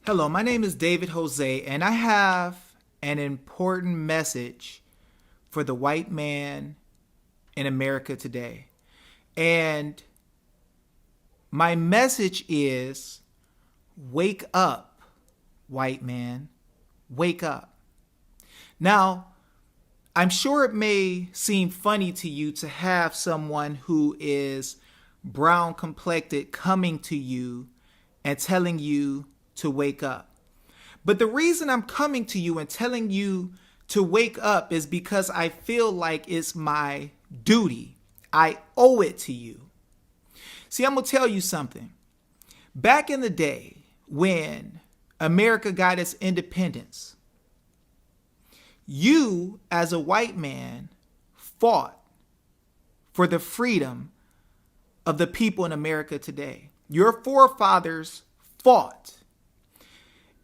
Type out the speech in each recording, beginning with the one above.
Hello, my name is David Jose, and I have an important message for the white man in America today. And my message is, wake up, white man, wake up. Now, I'm sure it may seem funny to you to have someone who is brown complected coming to you and telling you to wake up. But the reason I'm coming to you and telling you to wake up is because I feel like it's my duty. I owe it to you. See, I'm going to tell you something. Back in the day when America got its independence, you as a white man fought for the freedom of the people in America today. Your forefathers fought.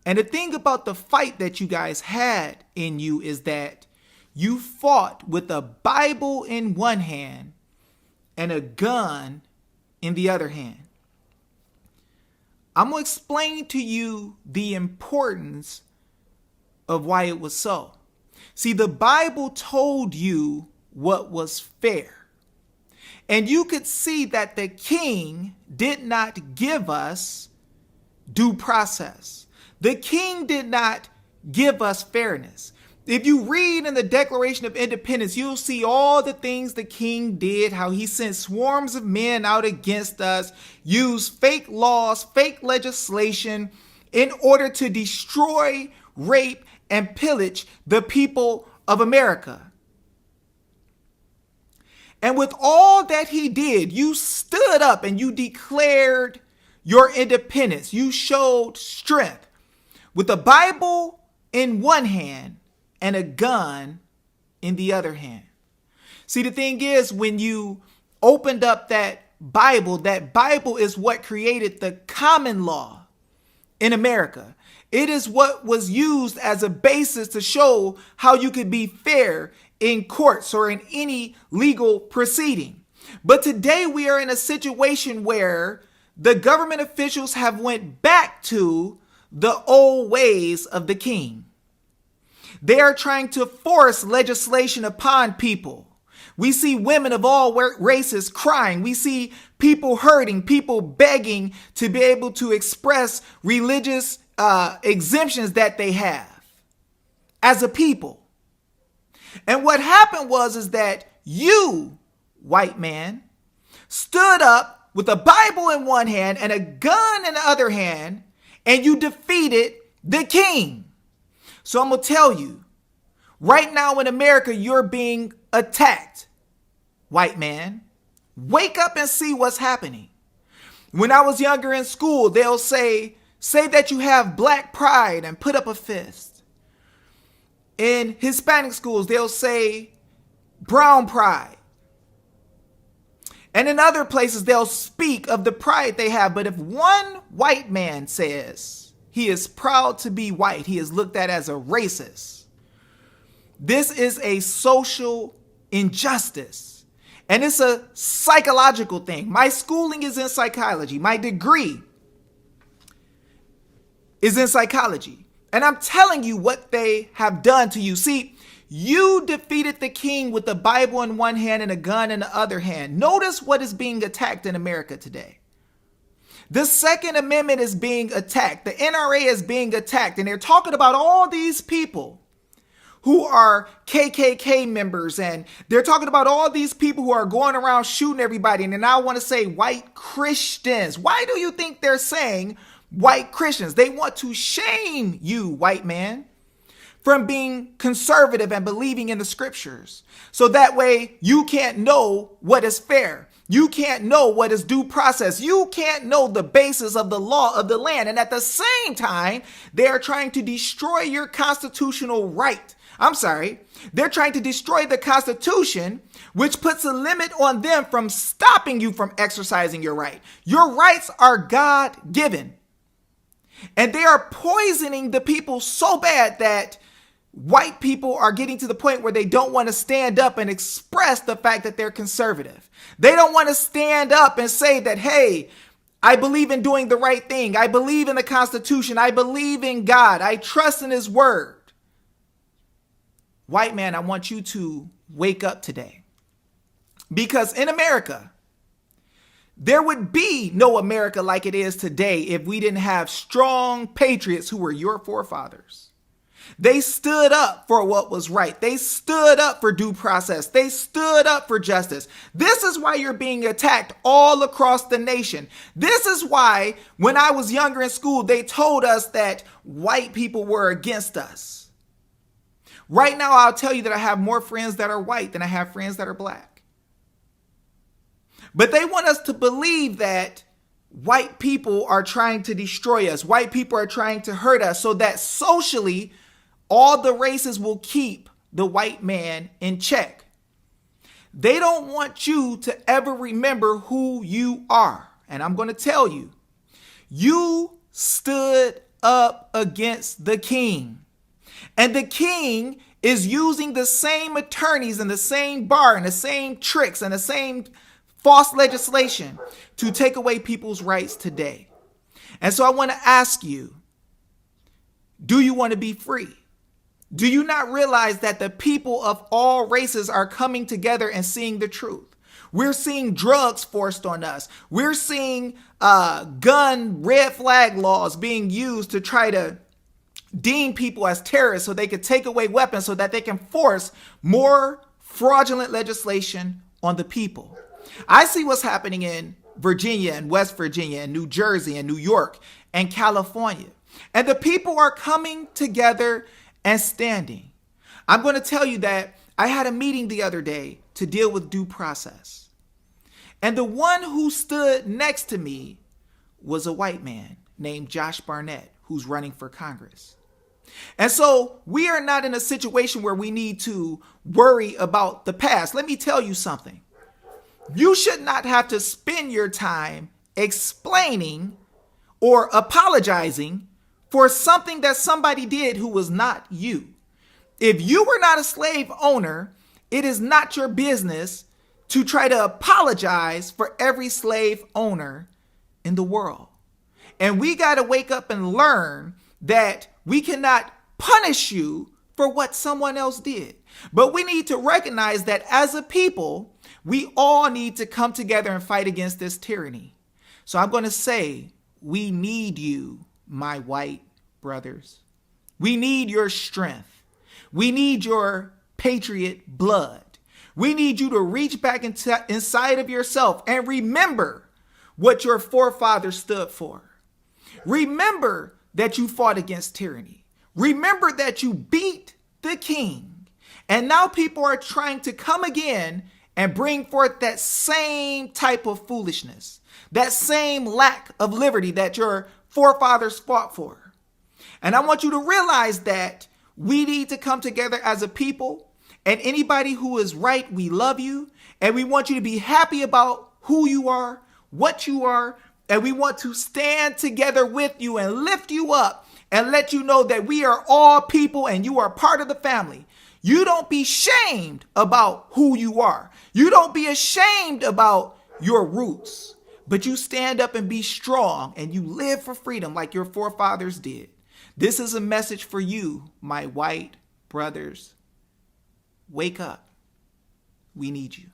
And the thing about the fight that you guys had in you is that you fought with a Bible in one hand and a gun in the other hand. I'm going to explain to you the importance of why it was so. See, the Bible told you what was fair. And you could see that the king did not give us due process. The king did not give us fairness. If you read in the Declaration of Independence, you'll see all the things the king did, how he sent swarms of men out against us, used fake laws, fake legislation in order to destroy, rape, and pillage the people of America. And with all that he did, you stood up and you declared your independence. You showed strength. With the Bible in one hand and a gun in the other hand. See, the thing is, when you opened up that Bible is what created the common law in America. It is what was used as a basis to show how you could be fair in courts or in any legal proceeding. But today we are in a situation where the government officials have went back to the old ways of the king. They are trying to force legislation upon people. We see women of all races crying. We see people hurting, people begging to be able to express religious exemptions that they have as a people. And what happened is that you, white man, stood up with a Bible in one hand and a gun in the other hand, and you defeated the king. So I'm going to tell you, right now in America, you're being attacked. White man, wake up and see what's happening. When I was younger in school, they'll say that you have black pride and put up a fist. In Hispanic schools, they'll say brown pride. And in other places, they'll speak of the pride they have. But if one white man says he is proud to be white, he is looked at as a racist. This is a social injustice. And it's a psychological thing. My schooling is in psychology. My degree is in psychology. And I'm telling you what they have done to you. See, you defeated the king with the Bible in one hand and a gun in the other hand. Notice what is being attacked in America today. The Second Amendment is being attacked. The NRA is being attacked. And they're talking about all these people who are KKK members. And they're talking about all these people who are going around shooting everybody. And then I want to say white Christians. Why do you think they're saying white Christians? They want to shame you, white man, from being conservative and believing in the scriptures. So that way you can't know what is fair. You can't know what is due process. You can't know the basis of the law of the land. And at the same time, they are trying to destroy your constitutional right. They're trying to destroy the Constitution, which puts a limit on them from stopping you from exercising your right. Your rights are God-given. And they are poisoning the people so bad that white people are getting to the point where they don't want to stand up and express the fact that they're conservative. They don't want to stand up and say that, hey, I believe in doing the right thing. I believe in the Constitution. I believe in God. I trust in his word. White man, I want you to wake up today. Because in America, there would be no America like it is today if we didn't have strong patriots who were your forefathers. They stood up for what was right. They stood up for due process. They stood up for justice. This is why you're being attacked all across the nation. This is why when I was younger in school, they told us that white people were against us. Right now, I'll tell you that I have more friends that are white than I have friends that are black. But they want us to believe that white people are trying to destroy us. White people are trying to hurt us so that socially, all the races will keep the white man in check. They don't want you to ever remember who you are. And I'm going to tell you, you stood up against the king. And the king is using the same attorneys and the same bar and the same tricks and the same false legislation to take away people's rights today. And so I want to ask you, do you want to be free? Do you not realize that the people of all races are coming together and seeing the truth? We're seeing drugs forced on us. We're seeing gun red flag laws being used to try to deem people as terrorists so they could take away weapons so that they can force more fraudulent legislation on the people. I see what's happening in Virginia and West Virginia and New Jersey and New York and California. And the people are coming together and standing. I'm going to tell you that I had a meeting the other day to deal with due process. And the one who stood next to me was a white man named Josh Barnett, who's running for Congress. And so we are not in a situation where we need to worry about the past. Let me tell you something. You should not have to spend your time explaining or apologizing for something that somebody did who was not you. If you were not a slave owner, it is not your business to try to apologize for every slave owner in the world. And we got to wake up and learn that we cannot punish you for what someone else did. But we need to recognize that as a people, we all need to come together and fight against this tyranny. So I'm going to say, we need you, my white brothers. We need your strength. We need your patriot blood. We need you to reach back inside of yourself and remember what your forefathers stood for. Remember that you fought against tyranny. Remember that you beat the king. And now people are trying to come again and bring forth that same type of foolishness, that same lack of liberty that your forefathers fought for. And I want you to realize that we need to come together as a people, and anybody who is right, we love you, and we want you to be happy about who you are, what you are, and we want to stand together with you and lift you up and let you know that we are all people and you are part of the family. You don't be shamed about who you are. You don't be ashamed about your roots, but you stand up and be strong and you live for freedom like your forefathers did. This is a message for you, my white brothers. Wake up. We need you.